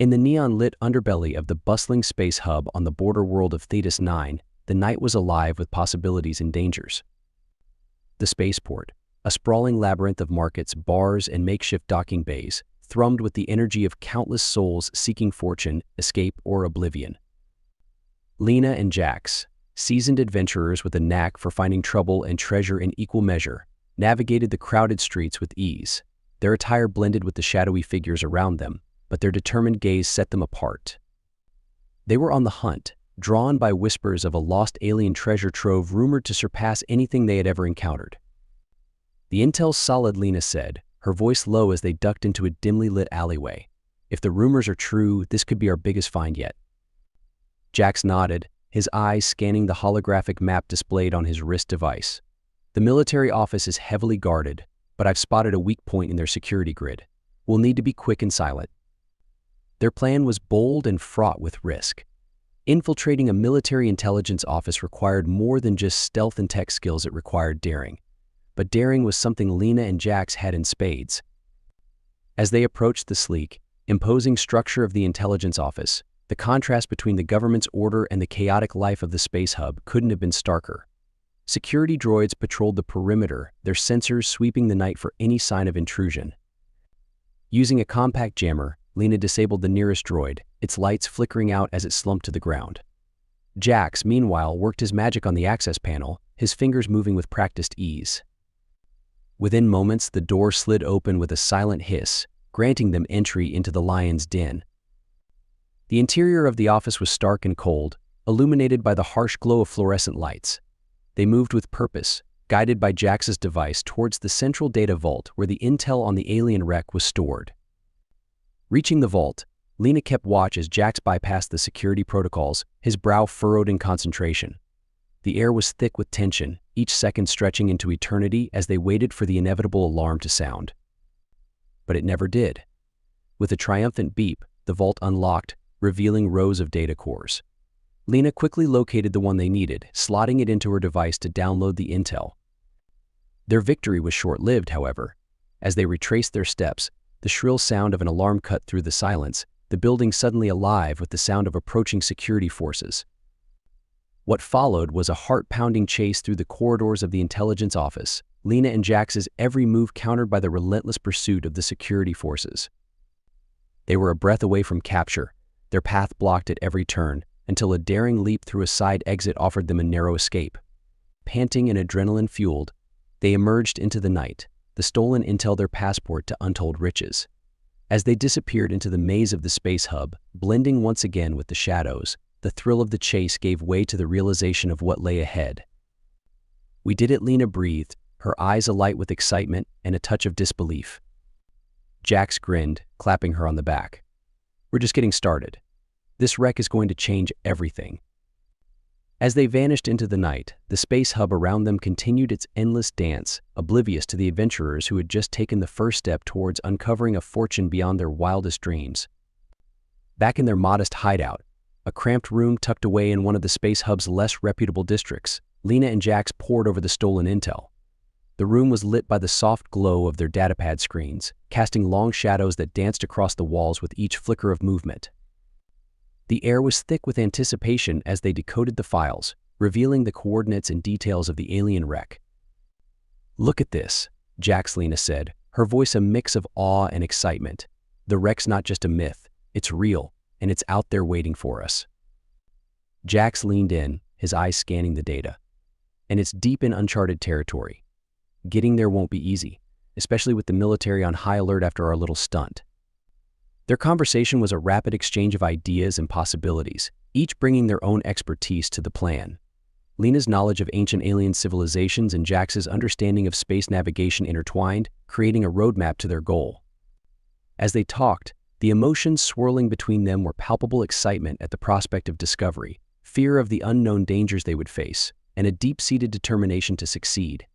In the neon-lit underbelly of the bustling space hub on the border world of Thetis 9, the night was alive with possibilities and dangers. The spaceport, a sprawling labyrinth of markets, bars, and makeshift docking bays, thrummed with the energy of countless souls seeking fortune, escape, or oblivion. Lina and Jax, seasoned adventurers with a knack for finding trouble and treasure in equal measure, navigated the crowded streets with ease. Their attire blended with the shadowy figures around them, but their determined gaze set them apart. They were on the hunt, drawn by whispers of a lost alien treasure trove rumored to surpass anything they had ever encountered. "The intel's solid," Lina said, her voice low as they ducked into a dimly lit alleyway. "If the rumors are true, this could be our biggest find yet." Jax nodded, his eyes scanning the holographic map displayed on his wrist device. "The military office is heavily guarded, but I've spotted a weak point in their security grid. We'll need to be quick and silent." Their plan was bold and fraught with risk. Infiltrating a military intelligence office required more than just stealth and tech skills, it required daring. But daring was something Lina and Jax had in spades. As they approached the sleek, imposing structure of the intelligence office, the contrast between the government's order and the chaotic life of the space hub couldn't have been starker. Security droids patrolled the perimeter, their sensors sweeping the night for any sign of intrusion. Using a compact jammer, Lina disabled the nearest droid, its lights flickering out as it slumped to the ground. Jax, meanwhile, worked his magic on the access panel, his fingers moving with practiced ease. Within moments, the door slid open with a silent hiss, granting them entry into the lion's den. The interior of the office was stark and cold, illuminated by the harsh glow of fluorescent lights. They moved with purpose, guided by Jax's device towards the central data vault where the intel on the alien wreck was stored. Reaching the vault, Lina kept watch as Jax bypassed the security protocols, his brow furrowed in concentration. The air was thick with tension, each second stretching into eternity as they waited for the inevitable alarm to sound. But it never did. With a triumphant beep, the vault unlocked, revealing rows of data cores. Lina quickly located the one they needed, slotting it into her device to download the intel. Their victory was short-lived, however. As they retraced their steps, the shrill sound of an alarm cut through the silence, the building suddenly alive with the sound of approaching security forces. What followed was a heart-pounding chase through the corridors of the intelligence office, Lina and Jax's every move countered by the relentless pursuit of the security forces. They were a breath away from capture, their path blocked at every turn, until a daring leap through a side exit offered them a narrow escape. Panting and adrenaline-fueled, they emerged into the night, the stolen intel their passport to untold riches. As they disappeared into the maze of the space hub, blending once again with the shadows, the thrill of the chase gave way to the realization of what lay ahead. "We did it," Lina breathed, her eyes alight with excitement and a touch of disbelief. Jax grinned, clapping her on the back. "We're just getting started. This wreck is going to change everything." As they vanished into the night, the space hub around them continued its endless dance, oblivious to the adventurers who had just taken the first step towards uncovering a fortune beyond their wildest dreams. Back in their modest hideout, a cramped room tucked away in one of the space hub's less reputable districts, Lina and Jax pored over the stolen intel. The room was lit by the soft glow of their datapad screens, casting long shadows that danced across the walls with each flicker of movement. The air was thick with anticipation as they decoded the files, revealing the coordinates and details of the alien wreck. "Look at this," Jax, Lina said, her voice a mix of awe and excitement. "The wreck's not just a myth, it's real, and it's out there waiting for us." Jax leaned in, his eyes scanning the data. "And it's deep in uncharted territory. Getting there won't be easy, especially with the military on high alert after our little stunt." Their conversation was a rapid exchange of ideas and possibilities, each bringing their own expertise to the plan. Lina's knowledge of ancient alien civilizations and Jax's understanding of space navigation intertwined, creating a roadmap to their goal. As they talked, the emotions swirling between them were palpable excitement at the prospect of discovery, fear of the unknown dangers they would face, and a deep-seated determination to succeed.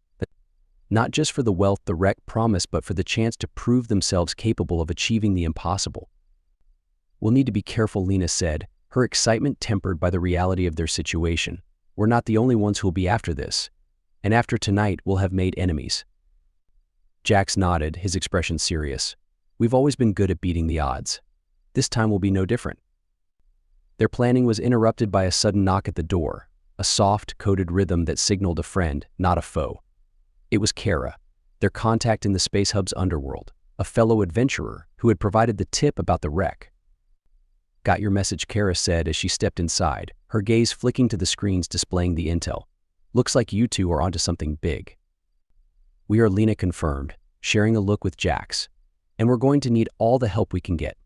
Not just for the wealth the wreck promised, but for the chance to prove themselves capable of achieving the impossible. "We'll need to be careful," Lina said, her excitement tempered by the reality of their situation. "We're not the only ones who'll be after this. And after tonight, we'll have made enemies." Jax nodded, his expression serious. "We've always been good at beating the odds." This time will be no different. Their planning was interrupted by a sudden knock at the door, a soft, coded rhythm that signaled a friend, not a foe. It was Kara, their contact in the space hub's underworld, a fellow adventurer who had provided the tip about the wreck. "Got your message," Kara said as she stepped inside, her gaze flicking to the screens displaying the intel. "Looks like you two are onto something big." "We are," Lina confirmed, sharing a look with Jax, "and we're going to need all the help we can get."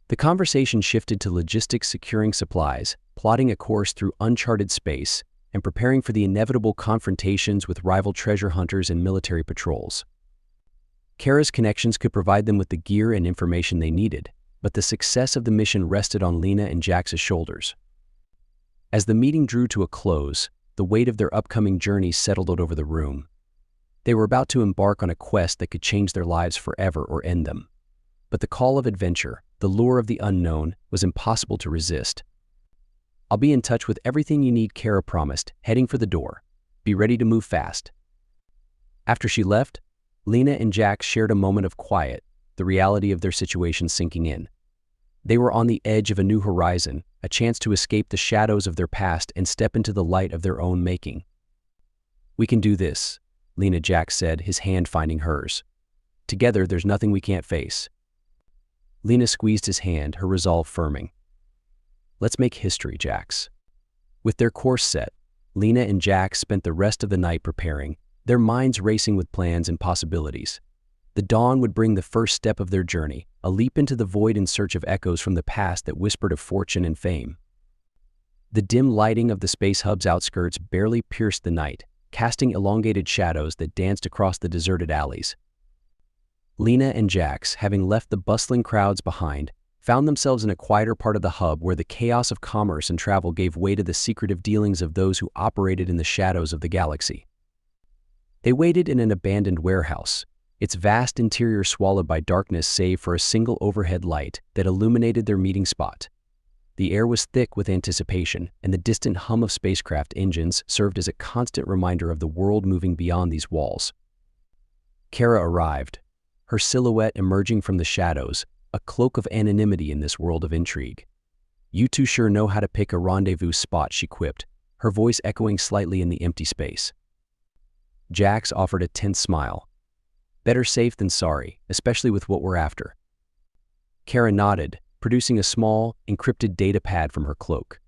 The conversation shifted to logistics, securing supplies, plotting a course through uncharted space, and preparing for the inevitable confrontations with rival treasure hunters and military patrols. Kara's connections could provide them with the gear and information they needed, but the success of the mission rested on Lina and Jax's shoulders. As the meeting drew to a close, the weight of their upcoming journey settled over the room. They were about to embark on a quest that could change their lives forever or end them. But the call of adventure, the lure of the unknown, was impossible to resist. "I'll be in touch with everything you need," Kara promised, heading for the door. "Be ready to move fast." After she left, Lina and Jax shared a moment of quiet, the reality of their situation sinking in. They were on the edge of a new horizon, a chance to escape the shadows of their past and step into the light of their own making. "We can do this," Lina, Jax said, his hand finding hers. "Together, there's nothing we can't face." Lina squeezed his hand, her resolve firming. "Let's make history, Jax." With their course set, Lina and Jax spent the rest of the night preparing, their minds racing with plans and possibilities. The dawn would bring the first step of their journey, a leap into the void in search of echoes from the past that whispered of fortune and fame. The dim lighting of the space hub's outskirts barely pierced the night, casting elongated shadows that danced across the deserted alleys. Lina and Jax, having left the bustling crowds behind, found themselves in a quieter part of the hub where the chaos of commerce and travel gave way to the secretive dealings of those who operated in the shadows of the galaxy. They waited in an abandoned warehouse, its vast interior swallowed by darkness save for a single overhead light that illuminated their meeting spot. The air was thick with anticipation, and the distant hum of spacecraft engines served as a constant reminder of the world moving beyond these walls. Kara arrived, her silhouette emerging from the shadows, a cloak of anonymity in this world of intrigue. "You two sure know how to pick a rendezvous spot," she quipped, her voice echoing slightly in the empty space. Jax offered a tense smile. "Better safe than sorry, especially with what we're after." Kara nodded, producing a small, encrypted data pad from her cloak.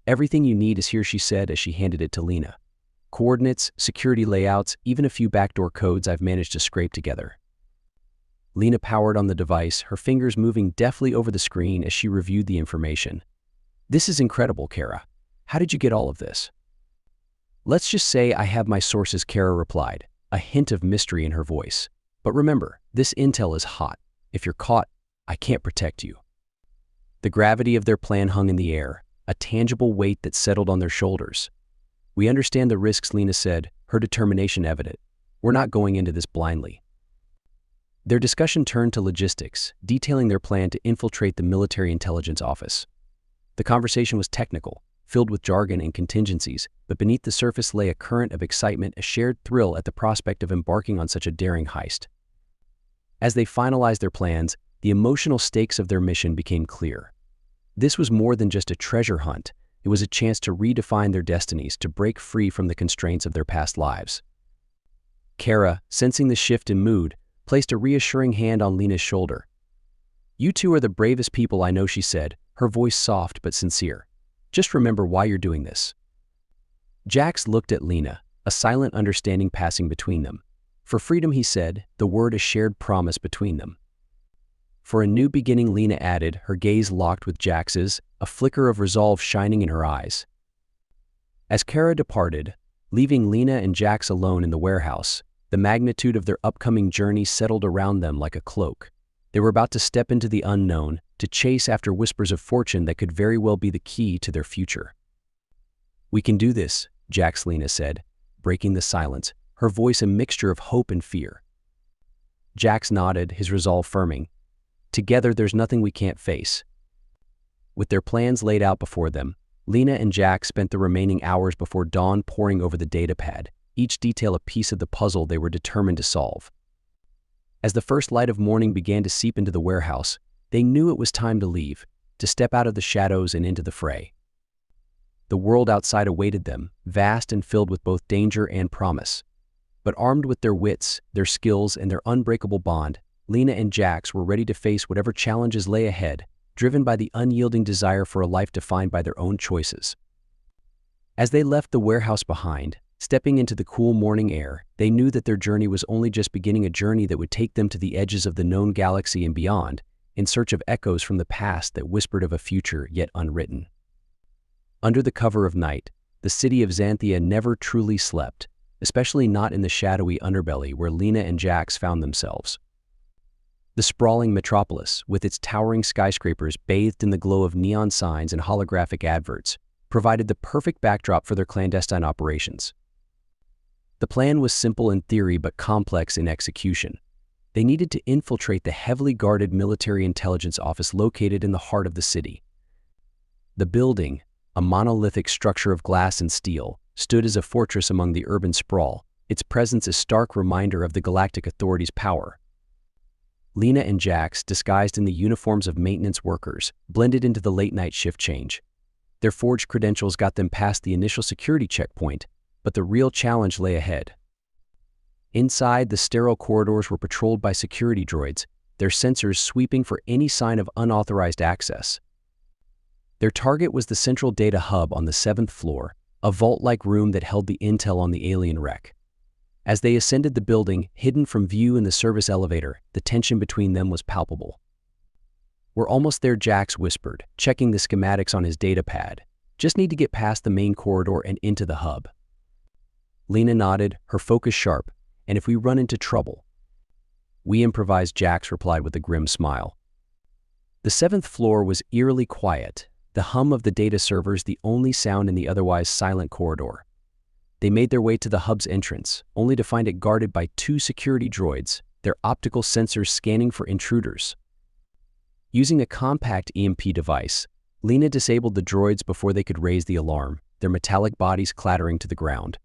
"Everything you need is here," she said as she handed it to Lina. "Coordinates, security layouts, even a few backdoor codes I've managed to scrape together." Lina powered on the device, her fingers moving deftly over the screen as she reviewed the information. "This is incredible, Kara. How did you get all of this?" "Let's just say I have my sources," Kara replied, a hint of mystery in her voice. "But remember, this intel is hot. If you're caught, I can't protect you." The gravity of their plan hung in the air, a tangible weight that settled on their shoulders. "We understand the risks," Lina said, her determination evident. "We're not going into this blindly." Their discussion turned to logistics, detailing their plan to infiltrate the military intelligence office. The conversation was technical, filled with jargon and contingencies, but beneath the surface lay a current of excitement, a shared thrill at the prospect of embarking on such a daring heist. As they finalized their plans, the emotional stakes of their mission became clear. This was more than just a treasure hunt. It was a chance to redefine their destinies, to break free from the constraints of their past lives. Kara, sensing the shift in mood, placed a reassuring hand on Lina's shoulder. "You two are the bravest people I know," she said, her voice soft but sincere. "Just remember why you're doing this." Jax looked at Lina, a silent understanding passing between them. For freedom, he said, the word a shared promise between them. For a new beginning, Lina added, her gaze locked with Jax's, a flicker of resolve shining in her eyes. As Kara departed, leaving Lina and Jax alone in the warehouse, the magnitude of their upcoming journey settled around them like a cloak. They were about to step into the unknown, to chase after whispers of fortune that could very well be the key to their future. "We can do this," Jax, Lina said, breaking the silence, her voice a mixture of hope and fear. Jax nodded, his resolve firming. "Together, there's nothing we can't face." With their plans laid out before them, Lina and Jax spent the remaining hours before dawn poring over the datapad, each detail a piece of the puzzle they were determined to solve. As the first light of morning began to seep into the warehouse, They knew it was time to leave, to step out of the shadows and into the fray. The world outside awaited them, vast and filled with both danger and promise. But armed with their wits, their skills, and their unbreakable bond, Lina and Jax were ready to face whatever challenges lay ahead, driven by the unyielding desire for a life defined by their own choices. As they left the warehouse behind, stepping into the cool morning air, they knew that their journey was only just beginning, a journey that would take them to the edges of the known galaxy and beyond, in search of echoes from the past that whispered of a future yet unwritten. Under the cover of night, the city of Xanthia never truly slept, especially not in the shadowy underbelly where Lina and Jax found themselves. The sprawling metropolis, with its towering skyscrapers bathed in the glow of neon signs and holographic adverts, provided the perfect backdrop for their clandestine operations. The plan was simple in theory but complex in execution. They needed to infiltrate the heavily guarded military intelligence office located in the heart of the city. The building, a monolithic structure of glass and steel, stood as a fortress among the urban sprawl, its presence a stark reminder of the Galactic Authority's power. Lina and Jax, disguised in the uniforms of maintenance workers, blended into the late-night shift change. Their forged credentials got them past the initial security checkpoint, but the real challenge lay ahead. Inside, the sterile corridors were patrolled by security droids, their sensors sweeping for any sign of unauthorized access. Their target was the central data hub on the 7th floor, a vault-like room that held the intel on the alien wreck. As they ascended the building, hidden from view in the service elevator, the tension between them was palpable. "We're almost there," Jax whispered, checking the schematics on his data pad. "Just need to get past the main corridor and into the hub." Lina nodded, her focus sharp. "And if we run into trouble?" "We improvise," Jax replied with a grim smile. The 7th floor was eerily quiet, the hum of the data servers the only sound in the otherwise silent corridor. They made their way to the hub's entrance, only to find it guarded by 2 security droids, their optical sensors scanning for intruders. Using a compact EMP device, Lina disabled the droids before they could raise the alarm, their metallic bodies clattering to the ground.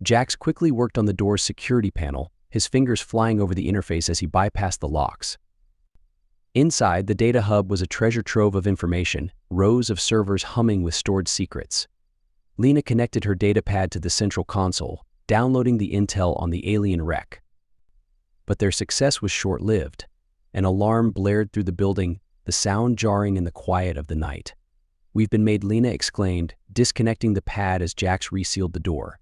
Jax quickly worked on the door's security panel, his fingers flying over the interface as he bypassed the locks. Inside, the data hub was a treasure trove of information, rows of servers humming with stored secrets. Lina connected her datapad to the central console, downloading the intel on the alien wreck. But their success was short-lived. An alarm blared through the building, the sound jarring in the quiet of the night. "We've been made," Lina exclaimed, disconnecting the pad as Jax resealed the door.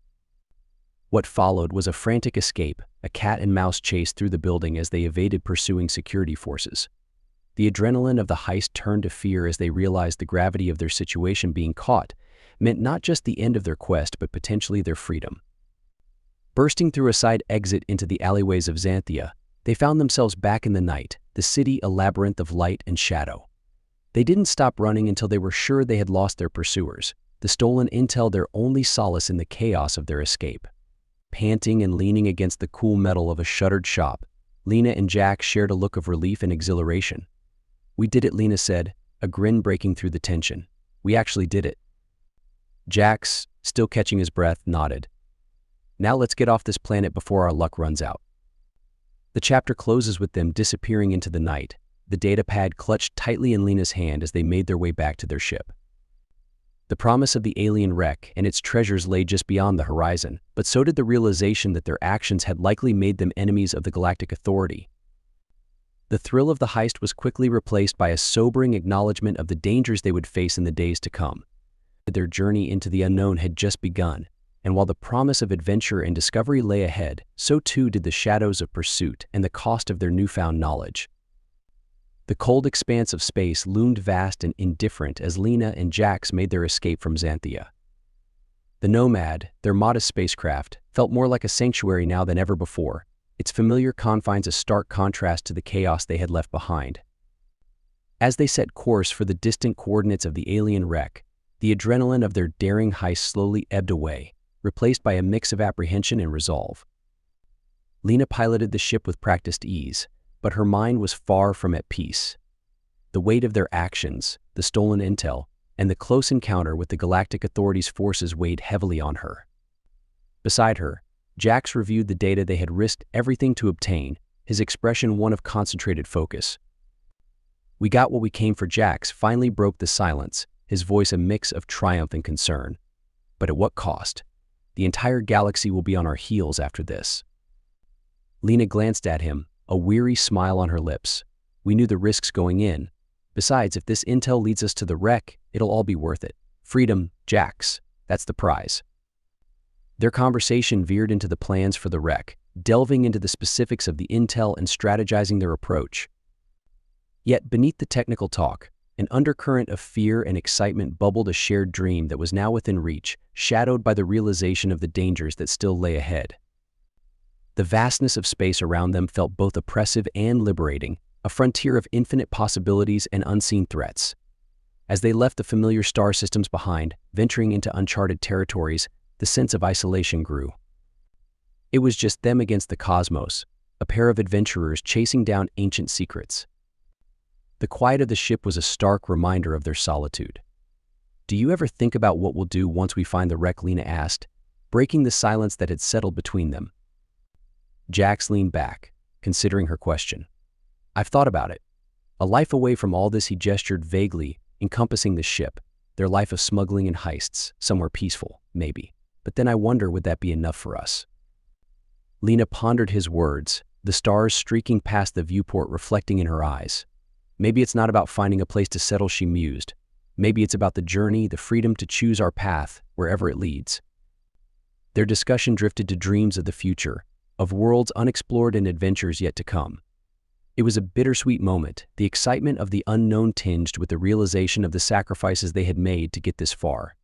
What followed was a frantic escape, a cat-and-mouse chase through the building as they evaded pursuing security forces. The adrenaline of the heist turned to fear as they realized the gravity of their situation. Being caught meant not just the end of their quest but potentially their freedom. Bursting through a side exit into the alleyways of Xanthia, they found themselves back in the night, the city a labyrinth of light and shadow. They didn't stop running until they were sure they had lost their pursuers, the stolen intel their only solace in the chaos of their escape. Panting and leaning against the cool metal of a shuttered shop, Lina and Jax shared a look of relief and exhilaration. "We did it," Lina said, a grin breaking through the tension. "We actually did it." Jax, still catching his breath, nodded. "Now let's get off this planet before our luck runs out." The chapter closes with them disappearing into the night, the datapad clutched tightly in Lina's hand as they made their way back to their ship. The promise of the alien wreck and its treasures lay just beyond the horizon, but so did the realization that their actions had likely made them enemies of the Galactic Authority. The thrill of the heist was quickly replaced by a sobering acknowledgement of the dangers they would face in the days to come. Their journey into the unknown had just begun, and while the promise of adventure and discovery lay ahead, so too did the shadows of pursuit and the cost of their newfound knowledge. The cold expanse of space loomed vast and indifferent as Lina and Jax made their escape from Xanthia. The Nomad, their modest spacecraft, felt more like a sanctuary now than ever before, its familiar confines a stark contrast to the chaos they had left behind. As they set course for the distant coordinates of the alien wreck, the adrenaline of their daring heist slowly ebbed away, replaced by a mix of apprehension and resolve. Lina piloted the ship with practiced ease, but her mind was far from at peace. The weight of their actions, the stolen intel, and the close encounter with the Galactic Authority's forces weighed heavily on her. Beside her, Jax reviewed the data they had risked everything to obtain, his expression one of concentrated focus. "We got what we came for." Jax finally broke the silence, his voice a mix of triumph and concern. "But at what cost? The entire galaxy will be on our heels after this." Lina glanced at him, a weary smile on her lips. "We knew the risks going in. Besides, if this intel leads us to the wreck, it'll all be worth it. Freedom, Jax, that's the prize." Their conversation veered into the plans for the wreck, delving into the specifics of the intel and strategizing their approach. Yet beneath the technical talk, an undercurrent of fear and excitement bubbled, a shared dream that was now within reach, shadowed by the realization of the dangers that still lay ahead. The vastness of space around them felt both oppressive and liberating, a frontier of infinite possibilities and unseen threats. As they left the familiar star systems behind, venturing into uncharted territories, the sense of isolation grew. It was just them against the cosmos, a pair of adventurers chasing down ancient secrets. The quiet of the ship was a stark reminder of their solitude. "Do you ever think about what we'll do once we find the wreck?" Lina asked, breaking the silence that had settled between them. Jax leaned back, considering her question. "I've thought about it. A life away from all this," he gestured vaguely, encompassing the ship, "their life of smuggling and heists, somewhere peaceful, maybe. But then I wonder, would that be enough for us?" Lina pondered his words, the stars streaking past the viewport reflecting in her eyes. "Maybe it's not about finding a place to settle," she mused. "Maybe it's about the journey, the freedom to choose our path, wherever it leads." Their discussion drifted to dreams of the future, of worlds unexplored and adventures yet to come. It was a bittersweet moment, the excitement of the unknown tinged with the realization of the sacrifices they had made to get this far.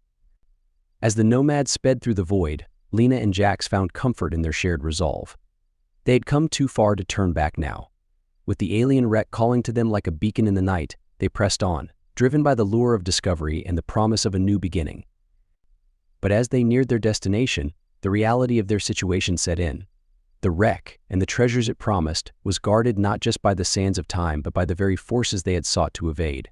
As the nomads sped through the void, Lina and Jax found comfort in their shared resolve. They had come too far to turn back now. With the alien wreck calling to them like a beacon in the night, they pressed on, driven by the lure of discovery and the promise of a new beginning. But as they neared their destination, the reality of their situation set in. The wreck, and the treasures it promised, was guarded not just by the sands of time but by the very forces they had sought to evade.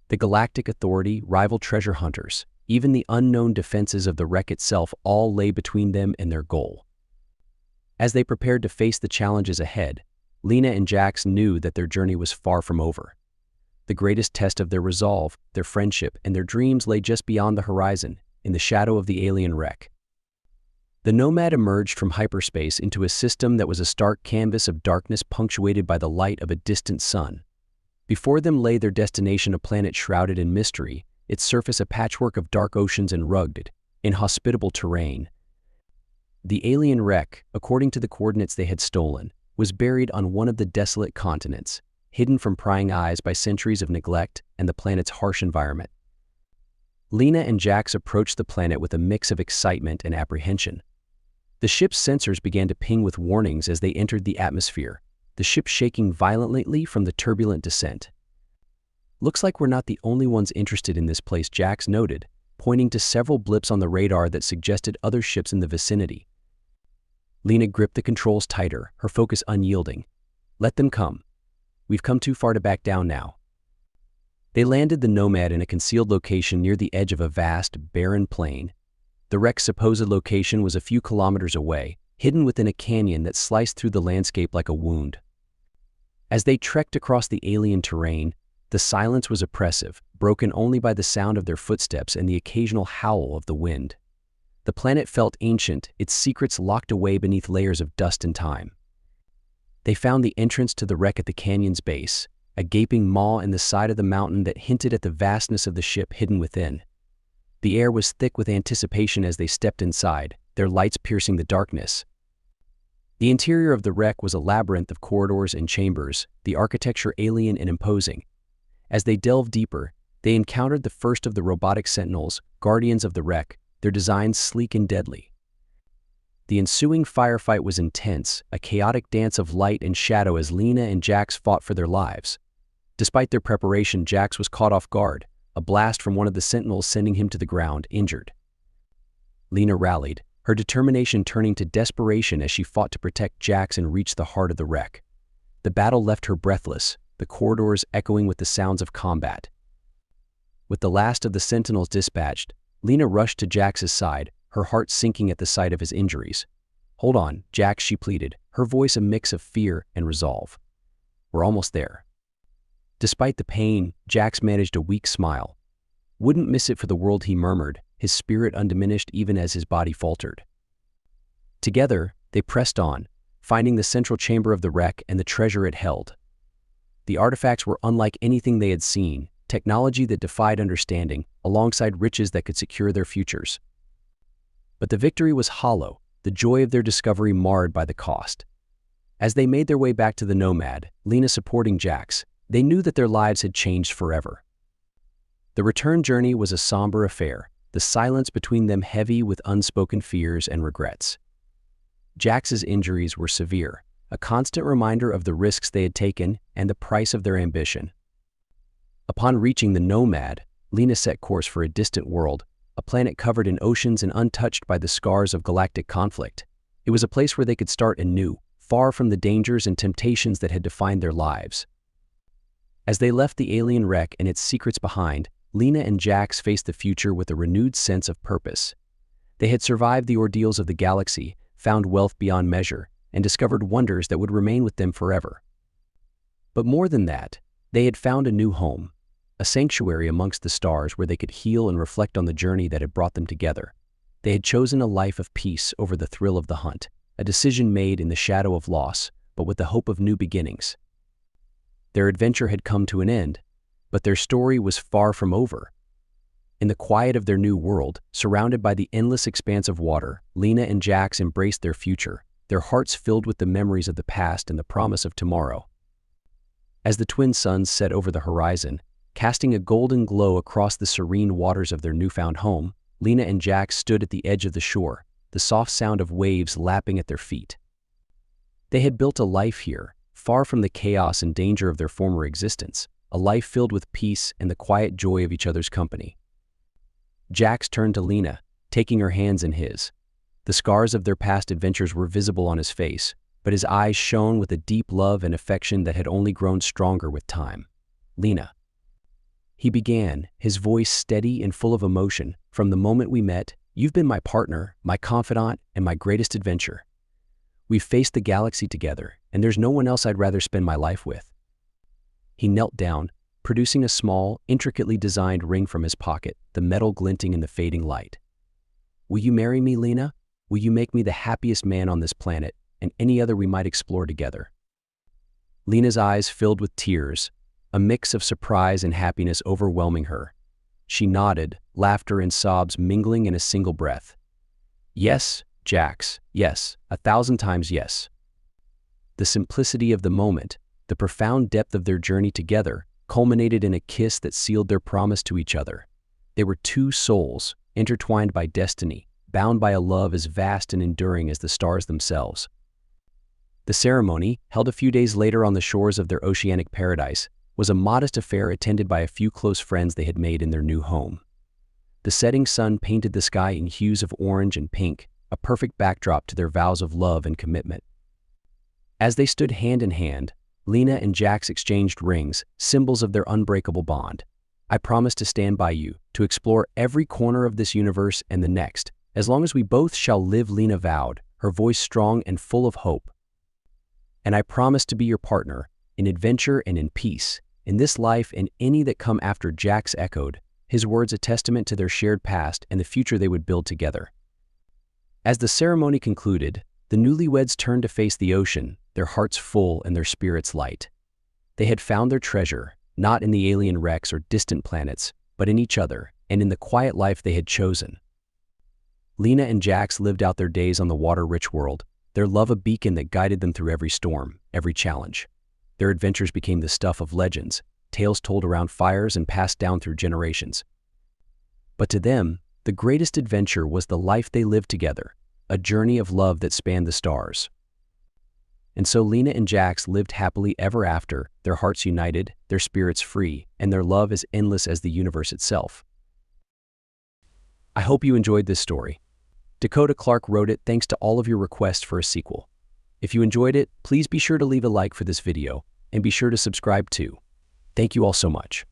The Galactic Authority, rival treasure hunters, even the unknown defenses of the wreck itself, all lay between them and their goal. As they prepared to face the challenges ahead, Lina and Jax knew that their journey was far from over. The greatest test of their resolve, their friendship, and their dreams lay just beyond the horizon, in the shadow of the alien wreck. The Nomad emerged from hyperspace into a system that was a stark canvas of darkness punctuated by the light of a distant sun. Before them lay their destination, a planet shrouded in mystery, its surface a patchwork of dark oceans and rugged, inhospitable terrain. The alien wreck, according to the coordinates they had stolen, was buried on one of the desolate continents, hidden from prying eyes by centuries of neglect and the planet's harsh environment. Lina and Jax approached the planet with a mix of excitement and apprehension. The ship's sensors began to ping with warnings as they entered the atmosphere, the ship shaking violently from the turbulent descent. "Looks like we're not the only ones interested in this place," Jax noted, pointing to several blips on the radar that suggested other ships in the vicinity. Lina gripped the controls tighter, her focus unyielding. "Let them come. We've come too far to back down now." They landed the Nomad in a concealed location near the edge of a vast, barren plain. The wreck's supposed location was a few kilometers away, hidden within a canyon that sliced through the landscape like a wound. As they trekked across the alien terrain, the silence was oppressive, broken only by the sound of their footsteps and the occasional howl of the wind. The planet felt ancient, its secrets locked away beneath layers of dust and time. They found the entrance to the wreck at the canyon's base, a gaping maw in the side of the mountain that hinted at the vastness of the ship hidden within. The air was thick with anticipation as they stepped inside, their lights piercing the darkness. The interior of the wreck was a labyrinth of corridors and chambers, the architecture alien and imposing. As they delved deeper, they encountered the first of the robotic sentinels, guardians of the wreck, their designs sleek and deadly. The ensuing firefight was intense, a chaotic dance of light and shadow as Lina and Jax fought for their lives. Despite their preparation, Jax was caught off guard, a blast from one of the sentinels sending him to the ground, injured. Lina rallied, her determination turning to desperation as she fought to protect Jax and reach the heart of the wreck. The battle left her breathless, the corridors echoing with the sounds of combat. With the last of the sentinels dispatched, Lina rushed to Jax's side, her heart sinking at the sight of his injuries. "Hold on, Jax," she pleaded, her voice a mix of fear and resolve. "We're almost there." Despite the pain, Jax managed a weak smile. "Wouldn't miss it for the world," he murmured, his spirit undiminished even as his body faltered. Together, they pressed on, finding the central chamber of the wreck and the treasure it held. The artifacts were unlike anything they had seen, technology that defied understanding, alongside riches that could secure their futures. But the victory was hollow, the joy of their discovery marred by the cost. As they made their way back to the Nomad, Lina supporting Jax, they knew that their lives had changed forever. The return journey was a somber affair, the silence between them heavy with unspoken fears and regrets. Jax's injuries were severe, a constant reminder of the risks they had taken and the price of their ambition. Upon reaching the Nomad, Lina set course for a distant world, a planet covered in oceans and untouched by the scars of galactic conflict. It was a place where they could start anew, far from the dangers and temptations that had defined their lives. As they left the alien wreck and its secrets behind, Lina and Jax faced the future with a renewed sense of purpose. They had survived the ordeals of the galaxy, found wealth beyond measure, and discovered wonders that would remain with them forever. But more than that, they had found a new home, a sanctuary amongst the stars where they could heal and reflect on the journey that had brought them together. They had chosen a life of peace over the thrill of the hunt, a decision made in the shadow of loss, but with the hope of new beginnings. Their adventure had come to an end, but their story was far from over. In the quiet of their new world, surrounded by the endless expanse of water, Lina and Jax embraced their future, their hearts filled with the memories of the past and the promise of tomorrow. As the twin suns set over the horizon, casting a golden glow across the serene waters of their newfound home, Lina and Jax stood at the edge of the shore, the soft sound of waves lapping at their feet. They had built a life here, far from the chaos and danger of their former existence, a life filled with peace and the quiet joy of each other's company. Jax turned to Lina, taking her hands in his. The scars of their past adventures were visible on his face, but his eyes shone with a deep love and affection that had only grown stronger with time. "Lina," he began, his voice steady and full of emotion, "from the moment we met, you've been my partner, my confidant, and my greatest adventure. We've faced the galaxy together, and there's no one else I'd rather spend my life with." He knelt down, producing a small, intricately designed ring from his pocket, the metal glinting in the fading light. "Will you marry me, Lina? Will you make me the happiest man on this planet, and any other we might explore together?" Lina's eyes filled with tears, a mix of surprise and happiness overwhelming her. She nodded, laughter and sobs mingling in a single breath. "Yes, Jax, yes, 1,000 times yes." The simplicity of the moment, the profound depth of their journey together, culminated in a kiss that sealed their promise to each other. They were two souls, intertwined by destiny, bound by a love as vast and enduring as the stars themselves. The ceremony, held a few days later on the shores of their oceanic paradise, was a modest affair attended by a few close friends they had made in their new home. The setting sun painted the sky in hues of orange and pink, a perfect backdrop to their vows of love and commitment. As they stood hand in hand, Lina and Jax exchanged rings, symbols of their unbreakable bond. "I promise to stand by you, to explore every corner of this universe and the next, as long as we both shall live," Lina vowed, her voice strong and full of hope. "And I promise to be your partner, in adventure and in peace, in this life and any that come after," Jax echoed, his words a testament to their shared past and the future they would build together. As the ceremony concluded, the newlyweds turned to face the ocean, their hearts full and their spirits light. They had found their treasure, not in the alien wrecks or distant planets, but in each other and in the quiet life they had chosen. Lina and Jax lived out their days on the water-rich world, their love a beacon that guided them through every storm, every challenge. Their adventures became the stuff of legends, tales told around fires and passed down through generations. But to them, the greatest adventure was the life they lived together, a journey of love that spanned the stars. And so Lina and Jax lived happily ever after, their hearts united, their spirits free, and their love as endless as the universe itself. I hope you enjoyed this story. Dakota Clarke wrote it thanks to all of your requests for a sequel. If you enjoyed it, please be sure to leave a like for this video, and be sure to subscribe too. Thank you all so much.